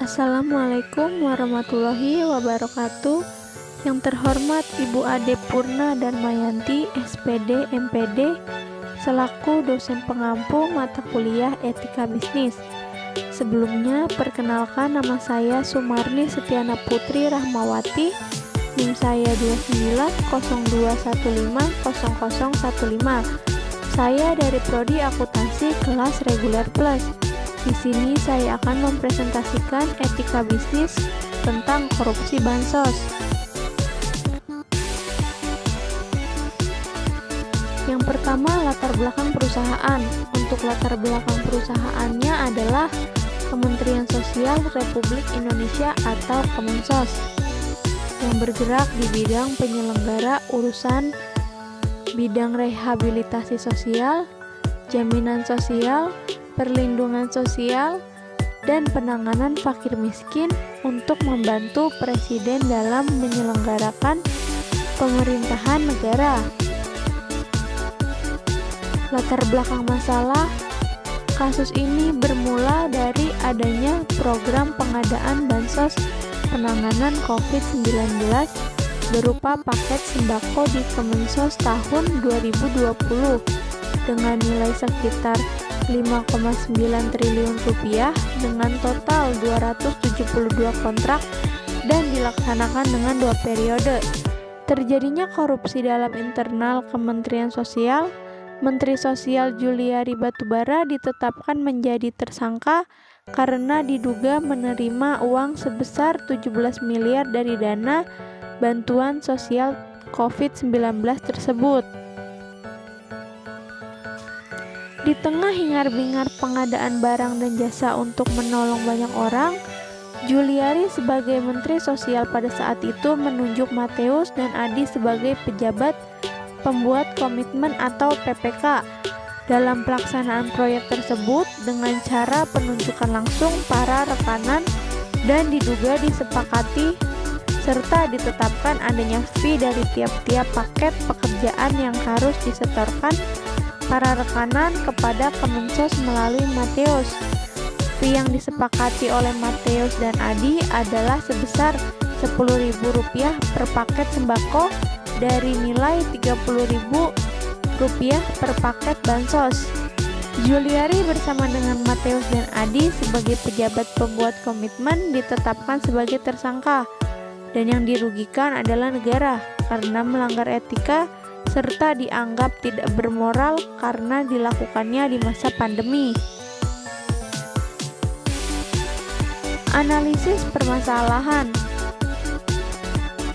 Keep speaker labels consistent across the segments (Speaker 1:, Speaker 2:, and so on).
Speaker 1: Assalamualaikum warahmatullahi wabarakatuh. Yang terhormat Ibu Ade Purna Darmayanti, SPD, MPD, selaku dosen pengampu mata kuliah Etika Bisnis. Sebelumnya, perkenalkan nama saya Sumarni Setiana Putri Rahmawati, NIM saya 2902150015. Saya dari Prodi Akuntansi kelas Reguler Plus. Di sini saya akan mempresentasikan etika bisnis tentang korupsi bansos. Yang pertama, latar belakang perusahaan. Untuk latar belakang perusahaannya adalah Kementerian Sosial Republik Indonesia atau Kemensos, yang bergerak di bidang penyelenggara urusan bidang rehabilitasi sosial, jaminan sosial, perlindungan sosial, dan penanganan fakir miskin untuk membantu Presiden dalam menyelenggarakan pemerintahan negara. Latar belakang masalah kasus ini bermula dari adanya program pengadaan bansos penanganan COVID-19 berupa paket sembako di Kemensos tahun 2020 dengan nilai sekitar 5,9 triliun rupiah dengan total 272 kontrak dan dilaksanakan dengan 2 periode. Terjadinya korupsi dalam internal Kementerian Sosial, Menteri Sosial Juliari Batubara ditetapkan menjadi tersangka karena diduga menerima uang sebesar 17 miliar dari dana bantuan sosial COVID-19 tersebut. Di tengah hingar-bingar pengadaan barang dan jasa untuk menolong banyak orang, Juliari sebagai Menteri Sosial pada saat itu menunjuk Mateus dan Adi sebagai pejabat pembuat komitmen atau PPK dalam pelaksanaan proyek tersebut dengan cara penunjukan langsung para rekanan dan diduga disepakati serta ditetapkan adanya fee dari tiap-tiap paket pekerjaan yang harus disetorkan para rekanan kepada Kemensos melalui Mateus. Fee yang disepakati oleh Mateus dan Adi adalah sebesar Rp10.000 per paket sembako dari nilai Rp30.000 per paket bansos. Juliari bersama dengan Mateus dan Adi sebagai pejabat pembuat komitmen ditetapkan sebagai tersangka, dan yang dirugikan adalah negara karena melanggar etika serta dianggap tidak bermoral karena dilakukannya di masa pandemi. Analisis permasalahan.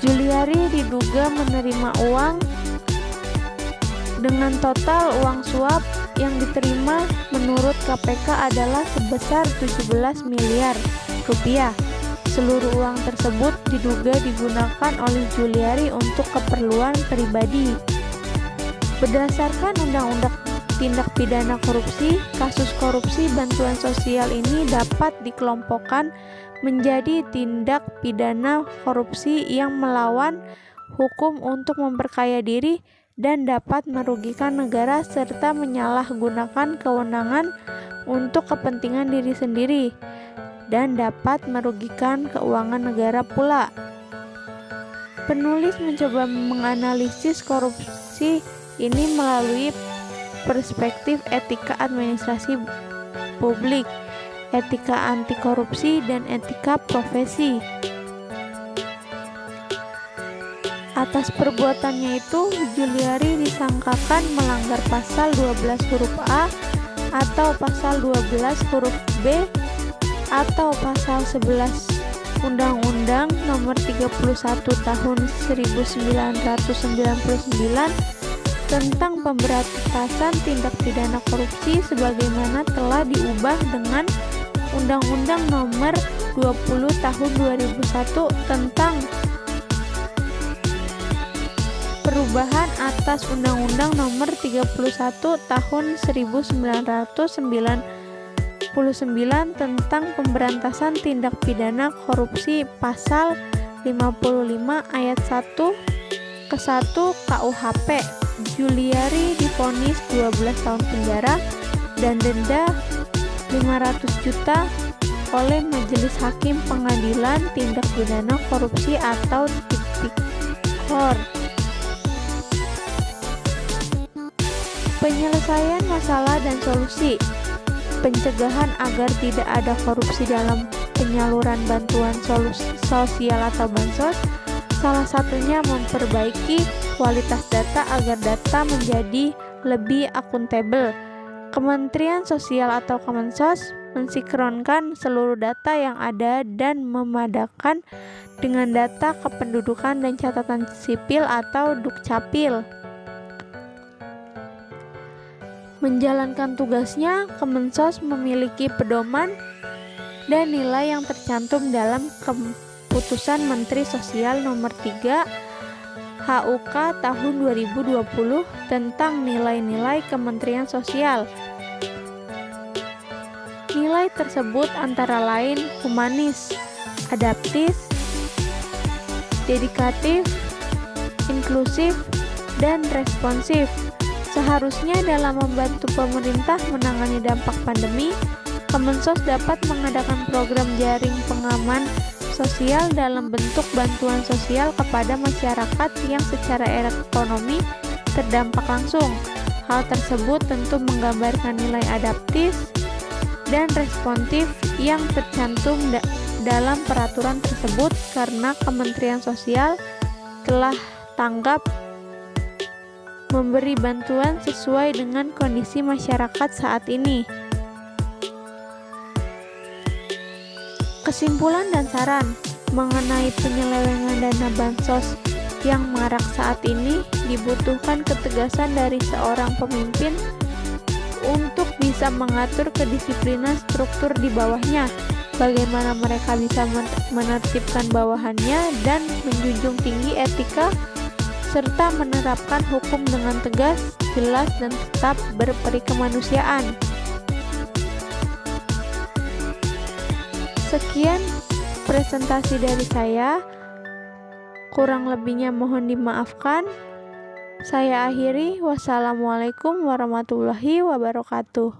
Speaker 1: Juliari diduga menerima uang dengan total uang suap yang diterima menurut KPK adalah sebesar 17 miliar rupiah. Seluruh uang tersebut diduga digunakan oleh Juliari untuk keperluan pribadi. Berdasarkan Undang-Undang Tindak Pidana Korupsi, kasus korupsi bantuan sosial ini dapat dikelompokkan menjadi tindak pidana korupsi yang melawan hukum untuk memperkaya diri dan dapat merugikan negara serta menyalahgunakan kewenangan untuk kepentingan diri sendiri dan dapat merugikan keuangan negara pula. Penulis mencoba menganalisis korupsi ini melalui perspektif etika administrasi publik, etika anti korupsi, dan etika profesi. Atas perbuatannya itu, Juliari disangkakan melanggar pasal 12 huruf A atau pasal 12 huruf B atau pasal 11 Undang-Undang Nomor 31 Tahun 1999 tentang pemberantasan tindak pidana korupsi sebagaimana telah diubah dengan Undang-Undang Nomor 20 Tahun 2001 tentang perubahan atas Undang-Undang Nomor 31 Tahun 1999 tentang pemberantasan tindak pidana korupsi pasal 55 ayat 1 ke 1 KUHP. Juliari divonis 12 tahun penjara dan denda 500 juta oleh Majelis Hakim Pengadilan Tindak Pidana Korupsi atau Tipikor. Penyelesaian masalah dan solusi. Pencegahan agar tidak ada korupsi dalam penyaluran bantuan sosial atau bansos, salah satunya memperbaiki kualitas data agar data menjadi lebih akuntabel. Kementerian Sosial atau Kemensos mensinkronkan seluruh data yang ada dan memadakan dengan data kependudukan dan catatan sipil atau Dukcapil. Menjalankan tugasnya, Kemensos memiliki pedoman dan nilai yang tercantum dalam Keputusan Menteri Sosial Nomor 3 HUK tahun 2020 tentang nilai-nilai Kementerian Sosial. Nilai tersebut antara lain humanis, adaptif, dedikatif, inklusif, dan responsif. Seharusnya dalam membantu pemerintah menangani dampak pandemi, Kemensos dapat mengadakan program jaring pengaman sosial dalam bentuk bantuan sosial kepada masyarakat yang secara ekonomi terdampak langsung. Hal tersebut tentu menggambarkan nilai adaptif dan responsif yang tercantum dalam peraturan tersebut karena Kementerian Sosial telah tanggap memberi bantuan sesuai dengan kondisi masyarakat saat ini. Kesimpulan dan saran mengenai penyelewengan dana bansos yang marak saat ini, dibutuhkan ketegasan dari seorang pemimpin untuk bisa mengatur kedisiplinan struktur di bawahnya, bagaimana mereka bisa menertibkan bawahannya dan menjunjung tinggi etika serta menerapkan hukum dengan tegas, jelas, dan tetap berperi kemanusiaan. Sekian presentasi dari saya, kurang lebihnya mohon dimaafkan. Saya akhiri, wassalamualaikum warahmatullahi wabarakatuh.